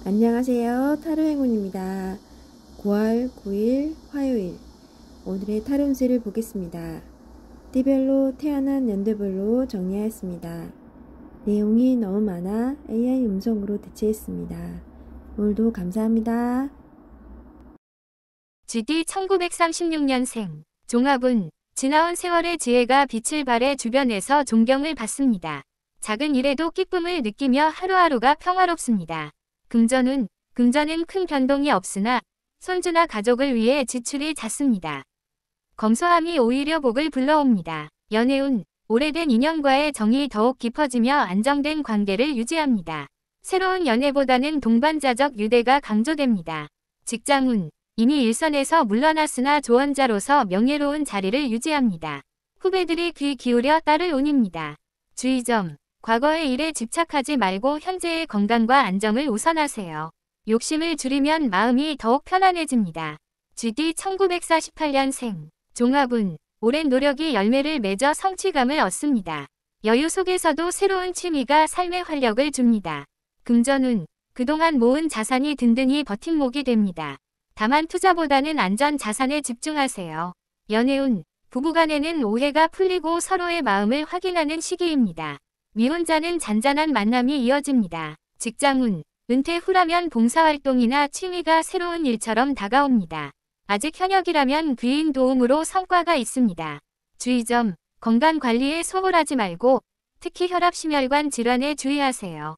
안녕하세요. 타로 행운입니다. 9월 9일 화요일 오늘의 타로 운세를 보겠습니다. 띠별로 태어난 연도별로 정리하였습니다. 내용이 너무 많아 AI 음성으로 대체했습니다. 오늘도 감사합니다. GD 1936년생 종합운 지나온 세월의 지혜가 빛을 발해 주변에서 존경을 받습니다. 작은 일에도 기쁨을 느끼며 하루하루가 평화롭습니다. 금전은 큰 변동이 없으나 손주나 가족을 위해 지출이 잦습니다. 검소함이 오히려 복을 불러옵니다. 연애운 오래된 인연과의 정이 더욱 깊어지며 안정된 관계를 유지합니다. 새로운 연애보다는 동반자적 유대가 강조됩니다. 직장운 이미 일선에서 물러났으나 조언자로서 명예로운 자리를 유지합니다. 후배들이 귀 기울여 따를 운입니다. 주의점 과거의 일에 집착하지 말고 현재의 건강과 안정을 우선하세요. 욕심을 줄이면 마음이 더욱 편안해집니다. GD 1948년생 종합운 오랜 노력이 열매를 맺어 성취감을 얻습니다. 여유 속에서도 새로운 취미가 삶의 활력을 줍니다. 금전운 그동안 모은 자산이 든든히 버팀목이 됩니다. 다만 투자보다는 안전 자산에 집중하세요. 연애운 부부간에는 오해가 풀리고 서로의 마음을 확인하는 시기입니다. 미혼자는 잔잔한 만남이 이어집니다. 직장운 은퇴 후라면 봉사활동이나 취미가 새로운 일처럼 다가옵니다. 아직 현역이라면 귀인 도움으로 성과가 있습니다. 주의점 건강관리에 소홀하지 말고 특히 혈압심혈관 질환에 주의하세요.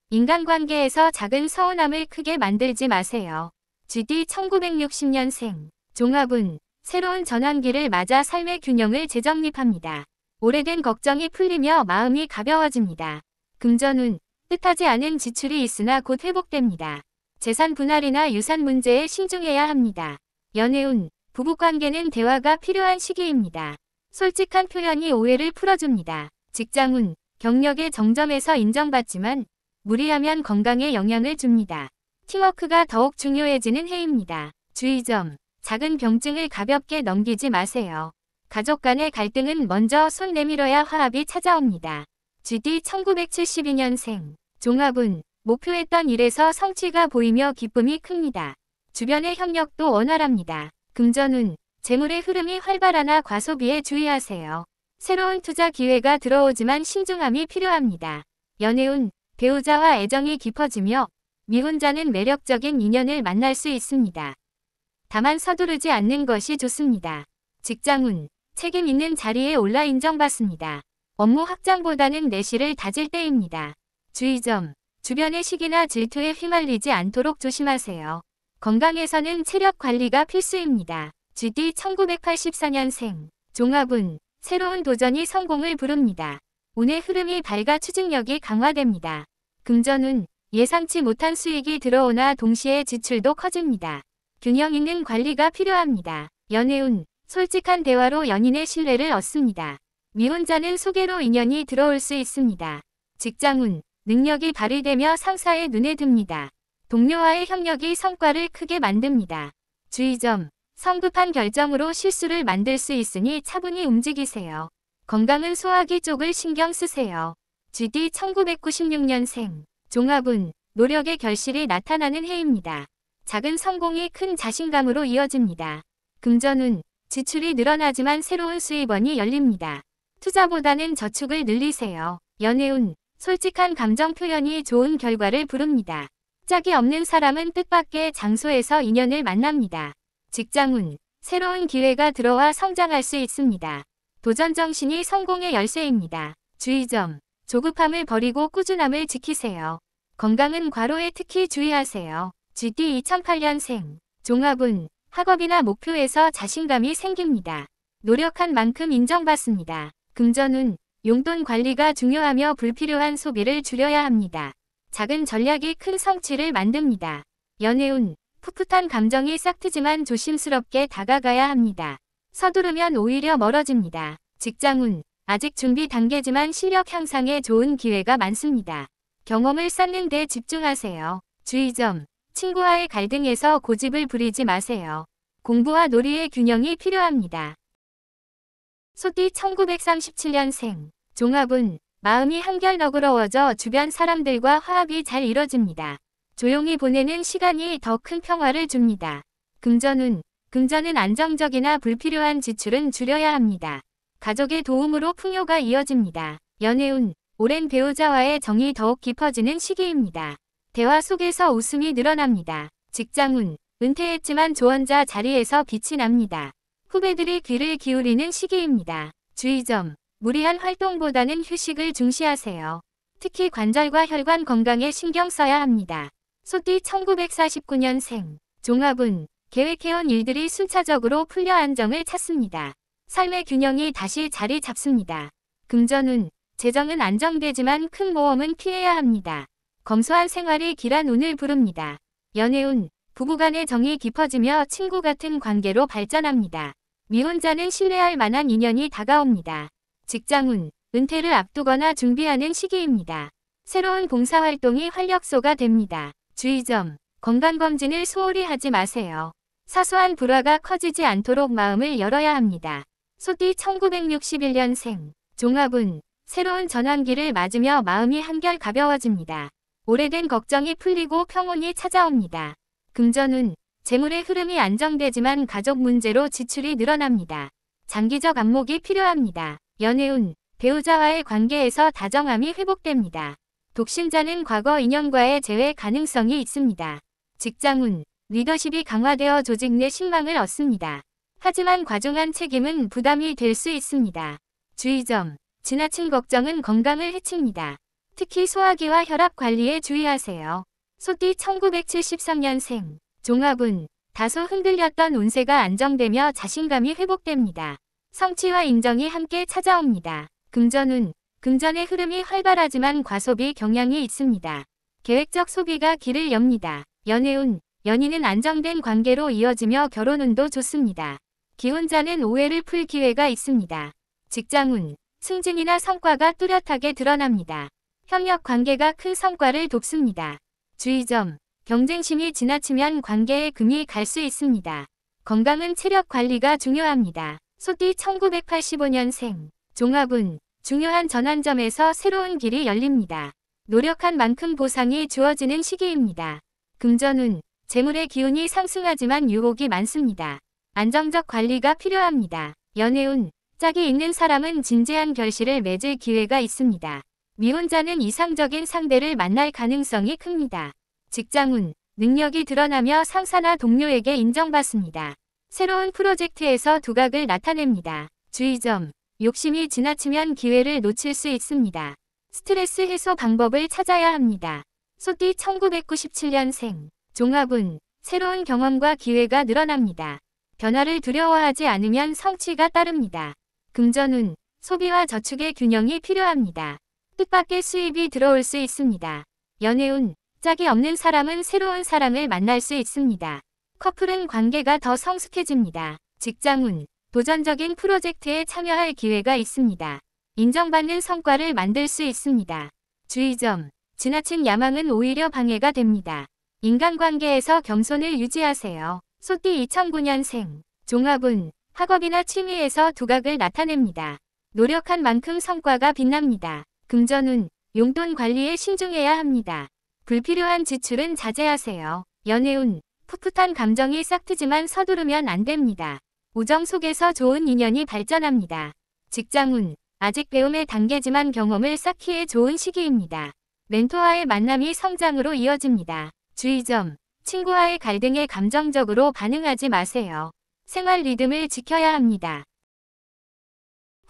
인간관계에서 작은 서운함을 크게 만들지 마세요. GD 1960년생 종합운 새로운 전환기를 맞아 삶의 균형을 재정립합니다. 오래된 걱정이 풀리며 마음이 가벼워집니다. 금전운 뜻하지 않은 지출이 있으나 곧 회복됩니다. 재산 분할이나 유산 문제에 신중해야 합니다. 연애운 부부관계는 대화가 필요한 시기입니다. 솔직한 표현이 오해를 풀어줍니다. 직장운 경력의 정점에서 인정받지만 무리하면 건강에 영향을 줍니다. 팀워크가 더욱 중요해지는 해입니다. 주의점 작은 병증을 가볍게 넘기지 마세요. 가족 간의 갈등은 먼저 손 내밀어야 화합이 찾아옵니다. GD 1972년생 종합운 목표했던 일에서 성취가 보이며 기쁨이 큽니다. 주변의 협력도 원활합니다. 금전운 재물의 흐름이 활발하나 과소비에 주의하세요. 새로운 투자 기회가 들어오지만 신중함이 필요합니다. 연애운 배우자와 애정이 깊어지며 미혼자는 매력적인 인연을 만날 수 있습니다. 다만 서두르지 않는 것이 좋습니다. 직장운 책임 있는 자리에 올라 인정받습니다. 업무 확장보다는 내실을 다질 때입니다. 주의점 주변의 시기나 질투에 휘말리지 않도록 조심하세요. 건강에서는 체력 관리가 필수입니다. GD 1984년생 종합운 새로운 도전이 성공을 부릅니다. 운의 흐름이 밝아 추진력이 강화됩니다. 금전운 예상치 못한 수익이 들어오나 동시에 지출도 커집니다. 균형 있는 관리가 필요합니다. 연애운 솔직한 대화로 연인의 신뢰를 얻습니다. 미혼자는 소개로 인연이 들어올 수 있습니다. 직장운 능력이 발휘되며 상사의 눈에 듭니다. 동료와의 협력이 성과를 크게 만듭니다. 주의점 성급한 결정으로 실수를 만들 수 있으니 차분히 움직이세요. 건강은 소화기 쪽을 신경 쓰세요. GD 1996년생 종합운 노력의 결실이 나타나는 해입니다. 작은 성공이 큰 자신감으로 이어집니다. 금전운 지출이 늘어나지만 새로운 수입원이 열립니다. 투자보다는 저축을 늘리세요. 연애운 솔직한 감정 표현이 좋은 결과를 부릅니다. 짝이 없는 사람은 뜻밖의 장소에서 인연을 만납니다. 직장운 새로운 기회가 들어와 성장할 수 있습니다. 도전 정신이 성공의 열쇠입니다. 주의점 조급함을 버리고 꾸준함을 지키세요. 건강은 과로에 특히 주의하세요. GD 2008년생 종합운 학업이나 목표에서 자신감이 생깁니다. 노력한 만큼 인정받습니다. 금전운 용돈 관리가 중요하며 불필요한 소비를 줄여야 합니다. 작은 전략이 큰 성취를 만듭니다. 연애운 풋풋한 감정이 싹트지만 조심스럽게 다가가야 합니다. 서두르면 오히려 멀어집니다. 직장운 아직 준비 단계지만 실력 향상에 좋은 기회가 많습니다. 경험을 쌓는 데 집중하세요. 주의점 친구와의 갈등에서 고집을 부리지 마세요. 공부와 놀이의 균형이 필요합니다. 소띠 1937년생 종합운 마음이 한결 너그러워져 주변 사람들과 화합이 잘 이뤄집니다. 조용히 보내는 시간이 더 큰 평화를 줍니다. 금전운. 금전은 안정적이나 불필요한 지출은 줄여야 합니다. 가족의 도움으로 풍요가 이어집니다. 연애운. 오랜 배우자와의 정이 더욱 깊어지는 시기입니다. 대화 속에서 웃음이 늘어납니다. 직장운. 은퇴했지만 조언자 자리에서 빛이 납니다. 후배들이 귀를 기울이는 시기입니다. 주의점. 무리한 활동보다는 휴식을 중시하세요. 특히 관절과 혈관 건강에 신경 써야 합니다. 소띠 1949년생. 종합운. 계획해온 일들이 순차적으로 풀려 안정을 찾습니다. 삶의 균형이 다시 자리 잡습니다. 금전운. 재정은 안정되지만 큰 모험은 피해야 합니다. 검소한 생활이 길한 운을 부릅니다. 연애운. 부부간의 정이 깊어지며 친구 같은 관계로 발전합니다. 미혼자는 신뢰할 만한 인연이 다가옵니다. 직장운. 은퇴를 앞두거나 준비하는 시기입니다. 새로운 봉사활동이 활력소가 됩니다. 주의점. 건강검진을 소홀히 하지 마세요. 사소한 불화가 커지지 않도록 마음을 열어야 합니다. 소띠 1961년생. 종합운. 새로운 전환기를 맞으며 마음이 한결 가벼워집니다. 오래된 걱정이 풀리고 평온이 찾아옵니다. 금전운. 재물의 흐름이 안정되지만 가족 문제로 지출이 늘어납니다. 장기적 안목이 필요합니다. 연애운. 배우자와의 관계에서 다정함이 회복됩니다. 독신자는 과거 인연과의 재회 가능성이 있습니다. 직장운. 리더십이 강화되어 조직 내 신망을 얻습니다. 하지만 과중한 책임은 부담이 될 수 있습니다. 주의점. 지나친 걱정은 건강을 해칩니다. 특히 소화기와 혈압 관리에 주의하세요. 소띠 1973년생. 종합운. 다소 흔들렸던 운세가 안정되며 자신감이 회복됩니다. 성취와 인정이 함께 찾아옵니다. 금전운. 금전의 흐름이 활발하지만 과소비 경향이 있습니다. 계획적 소비가 길을 엽니다. 연애운. 연인은 안정된 관계로 이어지며 결혼운도 좋습니다. 기혼자는 오해를 풀 기회가 있습니다. 직장운. 승진이나 성과가 뚜렷하게 드러납니다. 협력 관계가 큰 성과를 돕습니다. 주의점. 경쟁심이 지나치면 관계에 금이 갈 수 있습니다. 건강은 체력 관리가 중요합니다. 소띠 1985년생. 종합운. 중요한 전환점에서 새로운 길이 열립니다. 노력한 만큼 보상이 주어지는 시기입니다. 금전운. 재물의 기운이 상승하지만 유혹이 많습니다. 안정적 관리가 필요합니다. 연애운. 짝이 있는 사람은 진지한 결실을 맺을 기회가 있습니다. 미혼자는 이상적인 상대를 만날 가능성이 큽니다. 직장운. 능력이 드러나며 상사나 동료에게 인정받습니다. 새로운 프로젝트에서 두각을 나타냅니다. 주의점. 욕심이 지나치면 기회를 놓칠 수 있습니다. 스트레스 해소 방법을 찾아야 합니다. 소띠 1997년생. 종합운. 새로운 경험과 기회가 늘어납니다. 변화를 두려워하지 않으면 성취가 따릅니다. 금전운. 소비와 저축의 균형이 필요합니다. 뜻밖의 수입이 들어올 수 있습니다. 연애운. 짝이 없는 사람은 새로운 사랑을 만날 수 있습니다. 커플은 관계가 더 성숙해집니다. 직장운. 도전적인 프로젝트에 참여할 기회가 있습니다. 인정받는 성과를 만들 수 있습니다. 주의점. 지나친 야망은 오히려 방해가 됩니다. 인간관계에서 겸손을 유지하세요. 소띠 2009년생. 종합운. 학업이나 취미에서 두각을 나타냅니다. 노력한 만큼 성과가 빛납니다. 금전운. 용돈 관리에 신중해야 합니다. 불필요한 지출은 자제하세요. 연애운. 풋풋한 감정이 싹트지만 서두르면 안 됩니다. 우정 속에서 좋은 인연이 발전합니다. 직장운. 아직 배움의 단계지만 경험을 쌓기에 좋은 시기입니다. 멘토와의 만남이 성장으로 이어집니다. 주의점. 친구와의 갈등에 감정적으로 반응하지 마세요. 생활 리듬을 지켜야 합니다.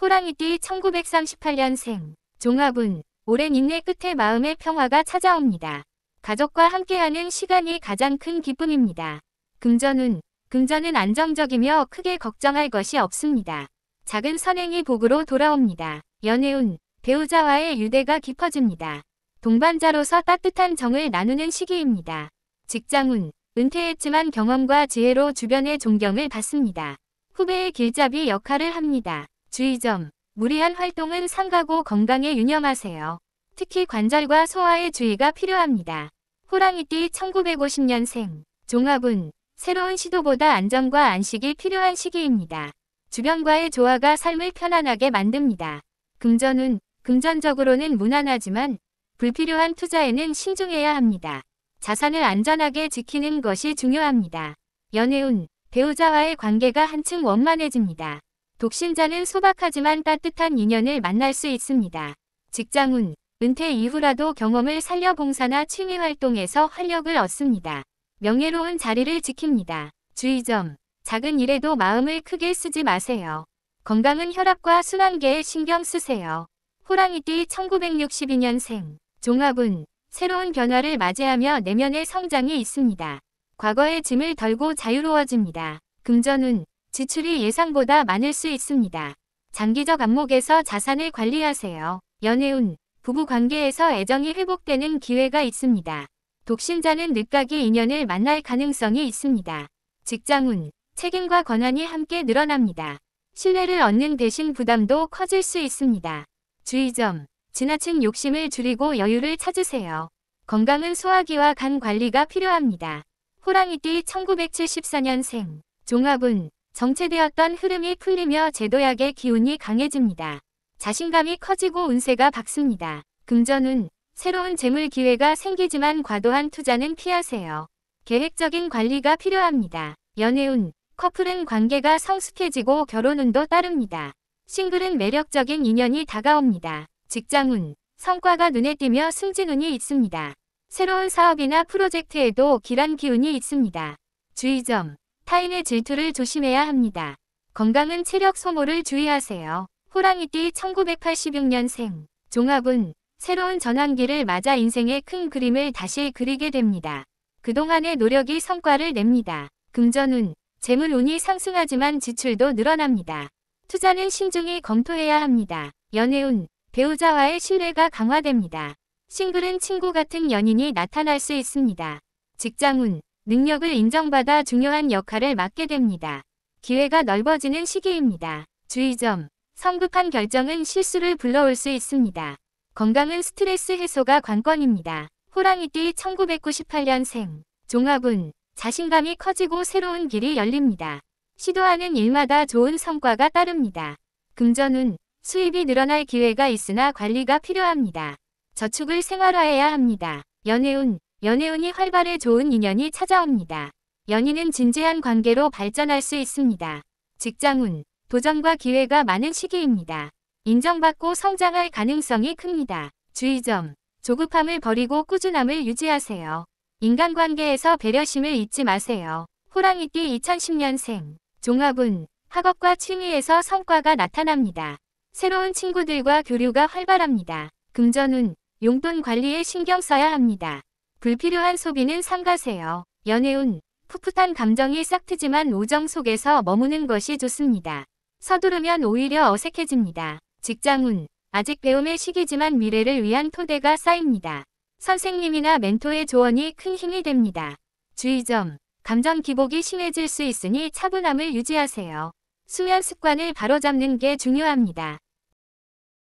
호랑이띠 1938년생. 종합운. 오랜 인내 끝에 마음의 평화가 찾아옵니다. 가족과 함께하는 시간이 가장 큰 기쁨입니다. 금전운. 금전은 안정적이며 크게 걱정할 것이 없습니다. 작은 선행이 복으로 돌아옵니다. 연애운. 배우자와의 유대가 깊어집니다. 동반자로서 따뜻한 정을 나누는 시기입니다. 직장운. 은퇴했지만 경험과 지혜로 주변의 존경을 받습니다. 후배의 길잡이 역할을 합니다. 주의점. 무리한 활동은 삼가고 건강에 유념하세요. 특히 관절과 소화에 주의가 필요합니다. 호랑이띠 1950년생. 종합운. 새로운 시도보다 안정과 안식이 필요한 시기입니다. 주변과의 조화가 삶을 편안하게 만듭니다. 금전운. 금전적으로는 무난하지만 불필요한 투자에는 신중해야 합니다. 자산을 안전하게 지키는 것이 중요합니다. 연애운, 배우자와의 관계가 한층 원만해집니다. 독신자는 소박하지만 따뜻한 인연을 만날 수 있습니다. 직장운, 은퇴 이후라도 경험을 살려 봉사나 취미 활동에서 활력을 얻습니다. 명예로운 자리를 지킵니다. 주의점, 작은 일에도 마음을 크게 쓰지 마세요. 건강은 혈압과 순환계에 신경 쓰세요. 호랑이띠 1962년생, 종합운, 새로운 변화를 맞이하며 내면의 성장이 있습니다. 과거의 짐을 덜고 자유로워집니다. 금전운, 지출이 예상보다 많을 수 있습니다. 장기적 안목에서 자산을 관리하세요. 연애운, 부부 관계에서 애정이 회복되는 기회가 있습니다. 독신자는 늦가기 인연을 만날 가능성이 있습니다. 직장운, 책임과 권한이 함께 늘어납니다. 신뢰를 얻는 대신 부담도 커질 수 있습니다. 주의점, 지나친 욕심을 줄이고 여유를 찾으세요. 건강은 소화기와 간 관리가 필요합니다. 호랑이띠 1974년생, 종합운, 정체되었던 흐름이 풀리며 제도약의 기운이 강해집니다. 자신감이 커지고 운세가 밝습니다. 금전운, 새로운 재물 기회가 생기지만 과도한 투자는 피하세요. 계획적인 관리가 필요합니다. 연애운, 커플은 관계가 성숙해지고 결혼운도 따릅니다. 싱글은 매력적인 인연이 다가옵니다. 직장운, 성과가 눈에 띄며 승진운이 있습니다. 새로운 사업이나 프로젝트에도 길한 기운이 있습니다. 주의점, 타인의 질투를 조심해야 합니다. 건강은 체력 소모를 주의하세요. 호랑이띠 1986년생, 종합운, 새로운 전환기를 맞아 인생의 큰 그림을 다시 그리게 됩니다. 그동안의 노력이 성과를 냅니다. 금전운, 재물운이 상승하지만 지출도 늘어납니다. 투자는 신중히 검토해야 합니다. 연애운, 배우자와의 신뢰가 강화됩니다. 싱글은 친구 같은 연인이 나타날 수 있습니다. 직장운, 능력을 인정받아 중요한 역할을 맡게 됩니다. 기회가 넓어지는 시기입니다. 주의점, 성급한 결정은 실수를 불러올 수 있습니다. 건강은 스트레스 해소가 관건입니다. 호랑이띠 1998년생, 종합운, 자신감이 커지고 새로운 길이 열립니다. 시도하는 일마다 좋은 성과가 따릅니다. 금전운, 수입이 늘어날 기회가 있으나 관리가 필요합니다. 저축을 생활화해야 합니다. 연애운, 연애운이 활발해 좋은 인연이 찾아옵니다. 연인은 진지한 관계로 발전할 수 있습니다. 직장운, 도전과 기회가 많은 시기입니다. 인정받고 성장할 가능성이 큽니다. 주의점, 조급함을 버리고 꾸준함을 유지하세요. 인간관계에서 배려심을 잊지 마세요. 호랑이띠 2010년생, 종합운, 학업과 취미에서 성과가 나타납니다. 새로운 친구들과 교류가 활발합니다. 금전운, 용돈 관리에 신경 써야 합니다. 불필요한 소비는 삼가세요. 연애운, 풋풋한 감정이 싹트지만 우정 속에서 머무는 것이 좋습니다. 서두르면 오히려 어색해집니다. 직장운, 아직 배움의 시기지만 미래를 위한 토대가 쌓입니다. 선생님이나 멘토의 조언이 큰 힘이 됩니다. 주의점, 감정 기복이 심해질 수 있으니 차분함을 유지하세요. 수면 습관을 바로잡는 게 중요합니다.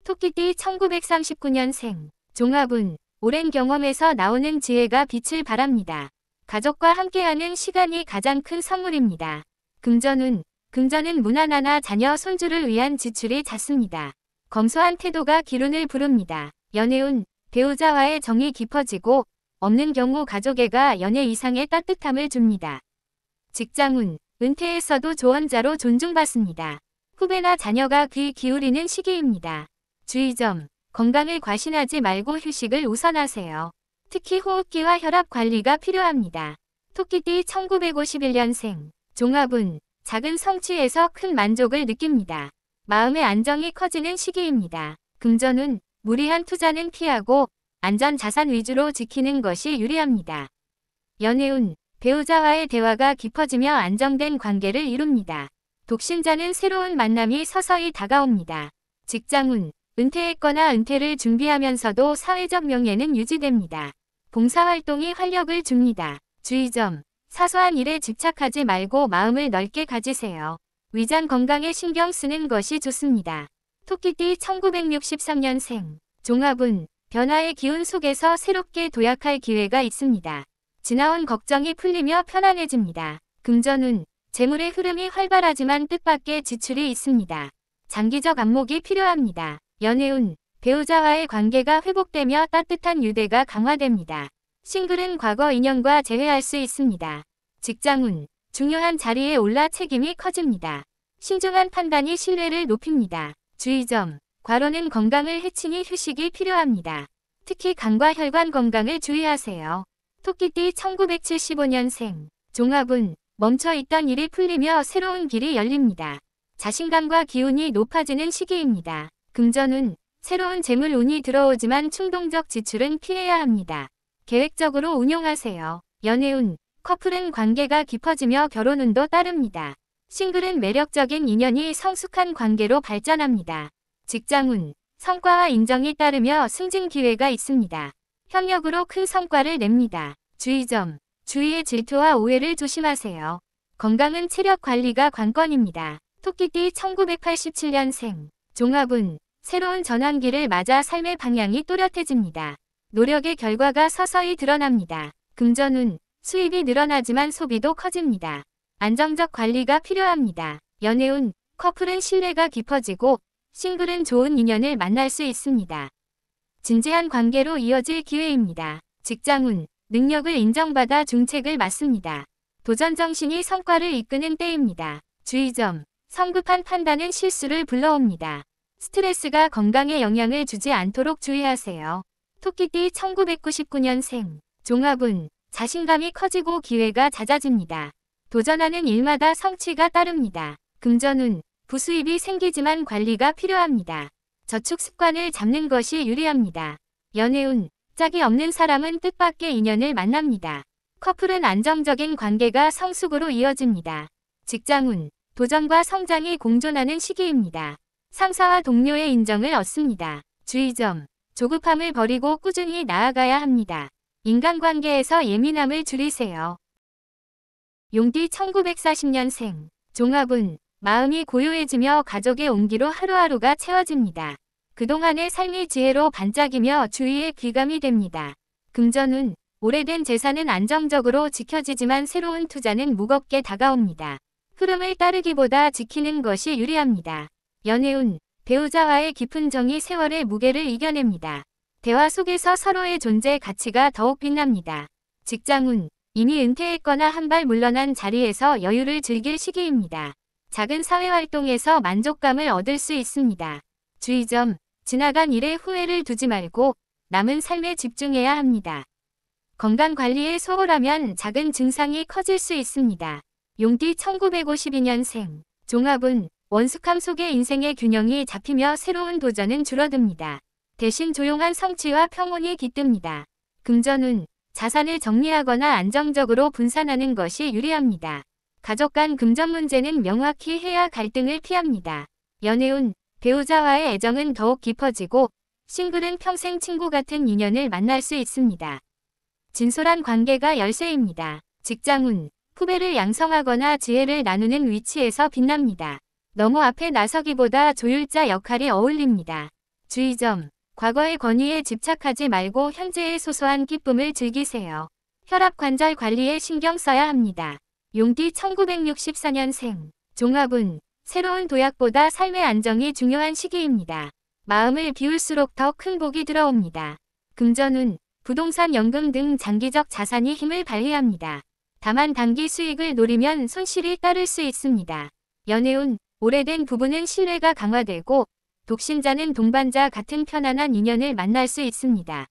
토끼띠 1939년생, 종합운, 오랜 경험에서 나오는 지혜가 빛을 발합니다. 가족과 함께하는 시간이 가장 큰 선물입니다. 금전운, 금전은 무난하나 자녀 손주를 위한 지출이 잦습니다. 검소한 태도가 기운을 부릅니다. 연애운, 배우자와의 정이 깊어지고 없는 경우 가족애가 연애 이상의 따뜻함을 줍니다. 직장운, 은퇴했어도 조언자로 존중받습니다. 후배나 자녀가 귀 기울이는 시기입니다. 주의점, 건강을 과신하지 말고 휴식을 우선하세요. 특히 호흡기와 혈압 관리가 필요합니다. 토끼띠 1951년생, 종합운, 작은 성취에서 큰 만족을 느낍니다. 마음의 안정이 커지는 시기입니다. 금전운, 무리한 투자는 피하고 안전 자산 위주로 지키는 것이 유리합니다. 연애운, 배우자와의 대화가 깊어지며 안정된 관계를 이룹니다. 독신자는 새로운 만남이 서서히 다가옵니다. 직장운, 은퇴했거나 은퇴를 준비하면서도 사회적 명예는 유지됩니다. 봉사활동이 활력을 줍니다. 주의점, 사소한 일에 집착하지 말고 마음을 넓게 가지세요. 위장 건강에 신경 쓰는 것이 좋습니다. 토끼띠 1963년생, 종합운, 변화의 기운 속에서 새롭게 도약할 기회가 있습니다. 지나온 걱정이 풀리며 편안해집니다. 금전운, 재물의 흐름이 활발하지만 뜻밖의 지출이 있습니다. 장기적 안목이 필요합니다. 연애운, 배우자와의 관계가 회복되며 따뜻한 유대가 강화됩니다. 싱글은 과거 인연과 재회할 수 있습니다. 직장운, 중요한 자리에 올라 책임이 커집니다. 신중한 판단이 신뢰를 높입니다. 주의점, 과로는 건강을 해치니 휴식이 필요합니다. 특히 간과 혈관 건강을 주의하세요. 토끼띠 1975년생, 종합운, 멈춰있던 일이 풀리며 새로운 길이 열립니다. 자신감과 기운이 높아지는 시기입니다. 금전운, 새로운 재물운이 들어오지만 충동적 지출은 피해야 합니다. 계획적으로 운용하세요. 연애운, 커플은 관계가 깊어지며 결혼운도 따릅니다. 싱글은 매력적인 인연이 성숙한 관계로 발전합니다. 직장운, 성과와 인정이 따르며 승진 기회가 있습니다. 협력으로 큰 성과를 냅니다. 주의점, 주위의 질투와 오해를 조심하세요. 건강은 체력 관리가 관건입니다. 토끼띠 1987년생, 종합운, 새로운 전환기를 맞아 삶의 방향이 또렷해집니다. 노력의 결과가 서서히 드러납니다. 금전운, 수입이 늘어나지만 소비도 커집니다. 안정적 관리가 필요합니다. 연애운, 커플은 신뢰가 깊어지고 싱글은 좋은 인연을 만날 수 있습니다. 진지한 관계로 이어질 기회입니다. 직장운, 능력을 인정받아 중책을 맡습니다. 도전 정신이 성과를 이끄는 때입니다. 주의점, 성급한 판단은 실수를 불러옵니다. 스트레스가 건강에 영향을 주지 않도록 주의하세요. 토끼띠 1999년생, 종합운, 자신감이 커지고 기회가 잦아집니다. 도전하는 일마다 성취가 따릅니다. 금전운, 부수입이 생기지만 관리가 필요합니다. 저축 습관을 잡는 것이 유리합니다. 연애운, 짝이 없는 사람은 뜻밖의 인연을 만납니다. 커플은 안정적인 관계가 성숙으로 이어집니다. 직장운, 도전과 성장이 공존하는 시기입니다. 상사와 동료의 인정을 얻습니다. 주의점, 조급함을 버리고 꾸준히 나아가야 합니다. 인간관계에서 예민함을 줄이세요. 용띠 1940년생, 종합운, 마음이 고요해지며 가족의 온기로 하루하루가 채워집니다. 그동안의 삶이 지혜로 반짝이며 주위에 귀감이 됩니다. 금전운, 오래된 재산은 안정적으로 지켜지지만 새로운 투자는 무겁게 다가옵니다. 흐름을 따르기보다 지키는 것이 유리합니다. 연애운, 배우자와의 깊은 정이 세월의 무게를 이겨냅니다. 대화 속에서 서로의 존재 가치가 더욱 빛납니다. 직장운, 이미 은퇴했거나 한 발 물러난 자리에서 여유를 즐길 시기입니다. 작은 사회활동에서 만족감을 얻을 수 있습니다. 주의점, 지나간 일에 후회를 두지 말고 남은 삶에 집중해야 합니다. 건강관리에 소홀하면 작은 증상이 커질 수 있습니다. 용띠 1952년생, 종합운, 원숙함 속에 인생의 균형이 잡히며 새로운 도전은 줄어듭니다. 대신 조용한 성취와 평온이 깃듭니다. 금전운, 자산을 정리하거나 안정적으로 분산하는 것이 유리합니다. 가족 간 금전 문제는 명확히 해야 갈등을 피합니다. 연애운, 배우자와의 애정은 더욱 깊어지고 싱글은 평생 친구 같은 인연을 만날 수 있습니다. 진솔한 관계가 열쇠입니다. 직장운, 후배를 양성하거나 지혜를 나누는 위치에서 빛납니다. 너무 앞에 나서기보다 조율자 역할이 어울립니다. 주의점, 과거의 권위에 집착하지 말고 현재의 소소한 기쁨을 즐기세요. 혈압관절 관리에 신경 써야 합니다. 용띠 1964년생, 종합운, 새로운 도약보다 삶의 안정이 중요한 시기입니다. 마음을 비울수록 더 큰 복이 들어옵니다. 금전운, 부동산, 연금 등 장기적 자산이 힘을 발휘합니다. 다만 단기 수익을 노리면 손실이 따를 수 있습니다. 연애운, 오래된 부부는 신뢰가 강화되고 독신자는 동반자 같은 편안한 인연을 만날 수 있습니다.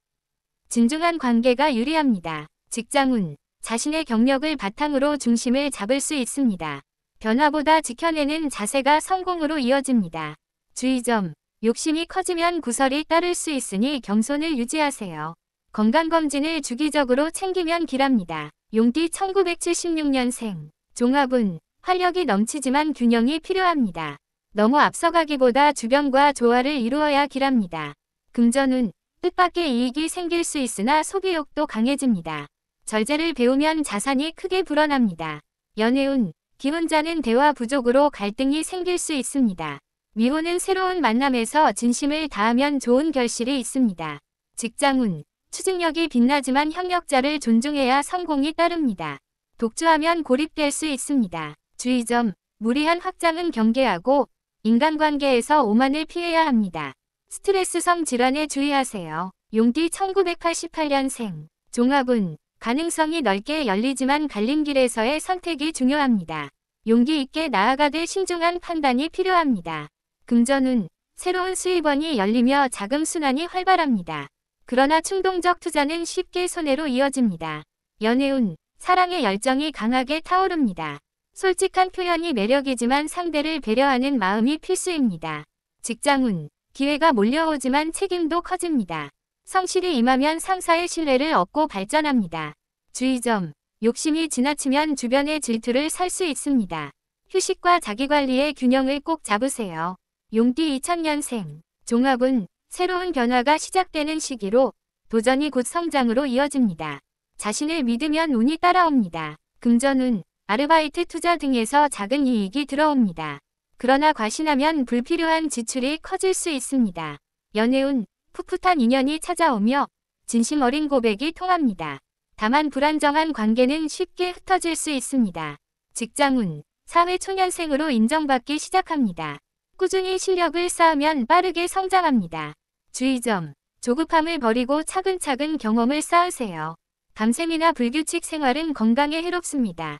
진중한 관계가 유리합니다. 직장운, 자신의 경력을 바탕으로 중심을 잡을 수 있습니다. 변화보다 지켜내는 자세가 성공으로 이어집니다. 주의점, 욕심이 커지면 구설이 따를 수 있으니 겸손을 유지하세요. 건강검진을 주기적으로 챙기면 길합니다. 용띠 1976년생, 종합운, 활력이 넘치지만 균형이 필요합니다. 너무 앞서가기보다 주변과 조화를 이루어야 길합니다. 금전운, 뜻밖의 이익이 생길 수 있으나 소비욕도 강해집니다. 절제를 배우면 자산이 크게 불어납니다. 연애운, 기혼자는 대화 부족으로 갈등이 생길 수 있습니다. 미혼은 새로운 만남에서 진심을 다하면 좋은 결실이 있습니다. 직장운, 추진력이 빛나지만 협력자를 존중해야 성공이 따릅니다. 독주하면 고립될 수 있습니다. 주의점, 무리한 확장은 경계하고 인간관계에서 오만을 피해야 합니다. 스트레스성 질환에 주의하세요. 용띠 1988년생, 종합운, 가능성이 넓게 열리지만 갈림길에서의 선택이 중요합니다. 용기 있게 나아가되 신중한 판단이 필요합니다. 금전운, 새로운 수입원이 열리며 자금 순환이 활발합니다. 그러나 충동적 투자는 쉽게 손해로 이어집니다. 연애운, 사랑의 열정이 강하게 타오릅니다. 솔직한 표현이 매력이지만 상대를 배려하는 마음이 필수입니다. 직장운, 기회가 몰려오지만 책임도 커집니다. 성실히 임하면 상사의 신뢰를 얻고 발전합니다. 주의점, 욕심이 지나치면 주변의 질투를 살 수 있습니다. 휴식과 자기관리의 균형을 꼭 잡으세요. 용띠 2000년생, 종합운, 새로운 변화가 시작되는 시기로 도전이 곧 성장으로 이어집니다. 자신을 믿으면 운이 따라옵니다. 금전운, 아르바이트 투자 등에서 작은 이익이 들어옵니다. 그러나 과신하면 불필요한 지출이 커질 수 있습니다. 연애운, 풋풋한 인연이 찾아오며 진심 어린 고백이 통합니다. 다만 불안정한 관계는 쉽게 흩어질 수 있습니다. 직장운, 사회 초년생으로 인정받기 시작합니다. 꾸준히 실력을 쌓으면 빠르게 성장합니다. 주의점, 조급함을 버리고 차근차근 경험을 쌓으세요. 밤샘이나 불규칙 생활은 건강에 해롭습니다.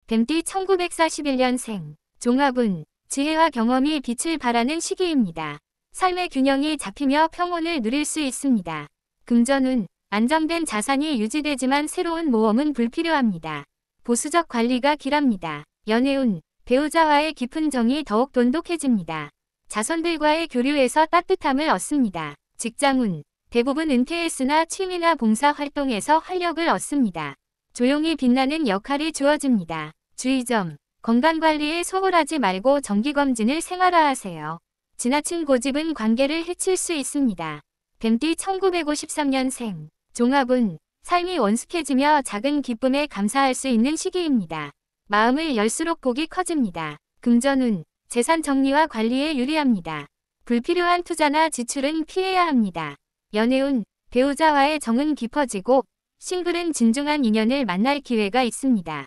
뱀띠 1941년생, 종합운, 지혜와 경험이 빛을 발하는 시기입니다. 삶의 균형이 잡히며 평온을 누릴 수 있습니다. 금전운, 안정된 자산이 유지되지만 새로운 모험은 불필요합니다. 보수적 관리가 길합니다. 연애운, 배우자와의 깊은 정이 더욱 돈독해집니다. 자손들과의 교류에서 따뜻함을 얻습니다. 직장운, 대부분 은퇴했으나 취미나 봉사 활동에서 활력을 얻습니다. 조용히 빛나는 역할이 주어집니다. 주의점, 건강관리에 소홀하지 말고 정기검진을 생활화하세요. 지나친 고집은 관계를 해칠 수 있습니다. 뱀띠 1953년생, 종합운, 삶이 원숙해지며 작은 기쁨에 감사할 수 있는 시기입니다. 마음을 열수록 복이 커집니다. 금전운, 재산 정리와 관리에 유리합니다. 불필요한 투자나 지출은 피해야 합니다. 연애운, 배우자와의 정은 깊어지고 싱글은 진중한 인연을 만날 기회가 있습니다.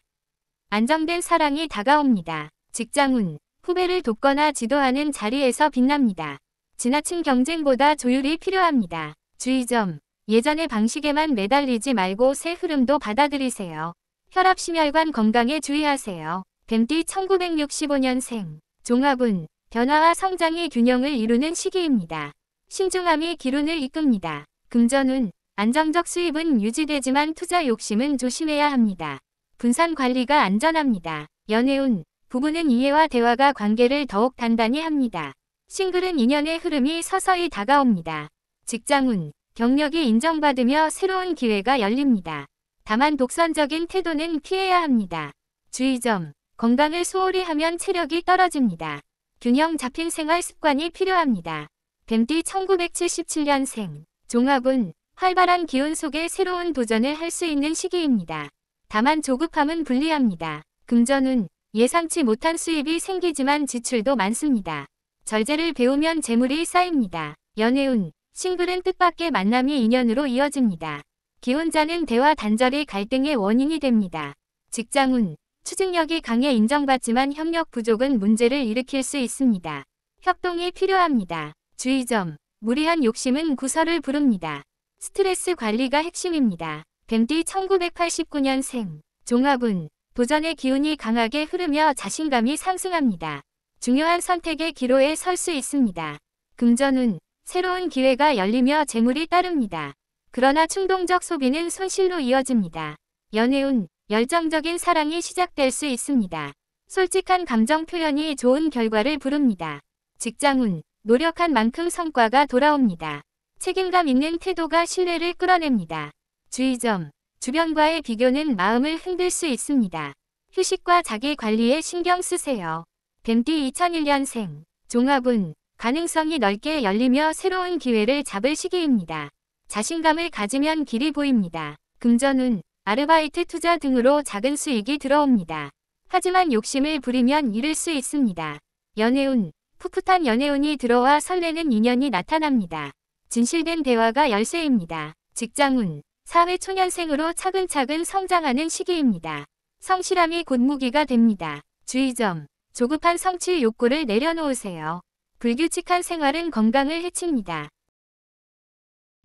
안정된 사랑이 다가옵니다. 직장운, 후배를 돕거나 지도하는 자리에서 빛납니다. 지나친 경쟁보다 조율이 필요합니다. 주의점, 예전의 방식에만 매달리지 말고 새 흐름도 받아들이세요. 혈압심혈관 건강에 주의하세요. 뱀띠 1965년생, 종합운, 변화와 성장이 균형을 이루는 시기입니다. 신중함이 기운을 이끕니다. 금전운, 안정적 수입은 유지되지만 투자 욕심은 조심해야 합니다. 분산 관리가 안전합니다. 연애운, 부부는 이해와 대화가 관계를 더욱 단단히 합니다. 싱글은 인연의 흐름이 서서히 다가옵니다. 직장운, 경력이 인정받으며 새로운 기회가 열립니다. 다만 독선적인 태도는 피해야 합니다. 주의점, 건강을 소홀히 하면 체력이 떨어집니다. 균형 잡힌 생활 습관이 필요합니다. 뱀띠 1977년생, 종합운, 활발한 기운 속에 새로운 도전을 할 수 있는 시기입니다. 다만 조급함은 불리합니다. 금전운, 예상치 못한 수입이 생기지만 지출도 많습니다. 절제를 배우면 재물이 쌓입니다. 연애운, 싱글은 뜻밖의 만남이 인연으로 이어집니다. 기혼자는 대화 단절이 갈등의 원인이 됩니다. 직장운, 추진력이 강해 인정받지만 협력 부족은 문제를 일으킬 수 있습니다. 협동이 필요합니다. 주의점, 무리한 욕심은 구설을 부릅니다. 스트레스 관리가 핵심입니다. 뱀띠 1989년생, 종합운, 도전의 기운이 강하게 흐르며 자신감이 상승합니다. 중요한 선택의 기로에 설 수 있습니다. 금전운, 새로운 기회가 열리며 재물이 따릅니다. 그러나 충동적 소비는 손실로 이어집니다. 연애운, 열정적인 사랑이 시작될 수 있습니다. 솔직한 감정 표현이 좋은 결과를 부릅니다. 직장운, 노력한 만큼 성과가 돌아옵니다. 책임감 있는 태도가 신뢰를 끌어냅니다. 주의점, 주변과의 비교는 마음을 흔들 수 있습니다. 휴식과 자기 관리에 신경 쓰세요. 뱀띠 2001년생, 종합운, 가능성이 넓게 열리며 새로운 기회를 잡을 시기입니다. 자신감을 가지면 길이 보입니다. 금전운, 아르바이트 투자 등으로 작은 수익이 들어옵니다. 하지만 욕심을 부리면 잃을 수 있습니다. 연애운, 풋풋한 연애운이 들어와 설레는 인연이 나타납니다. 진실된 대화가 열쇠입니다. 직장운, 사회 초년생으로 차근차근 성장하는 시기입니다. 성실함이 곧무기가 됩니다. 주의점, 조급한 성취 욕구를 내려놓으세요. 불규칙한 생활은 건강을 해칩니다.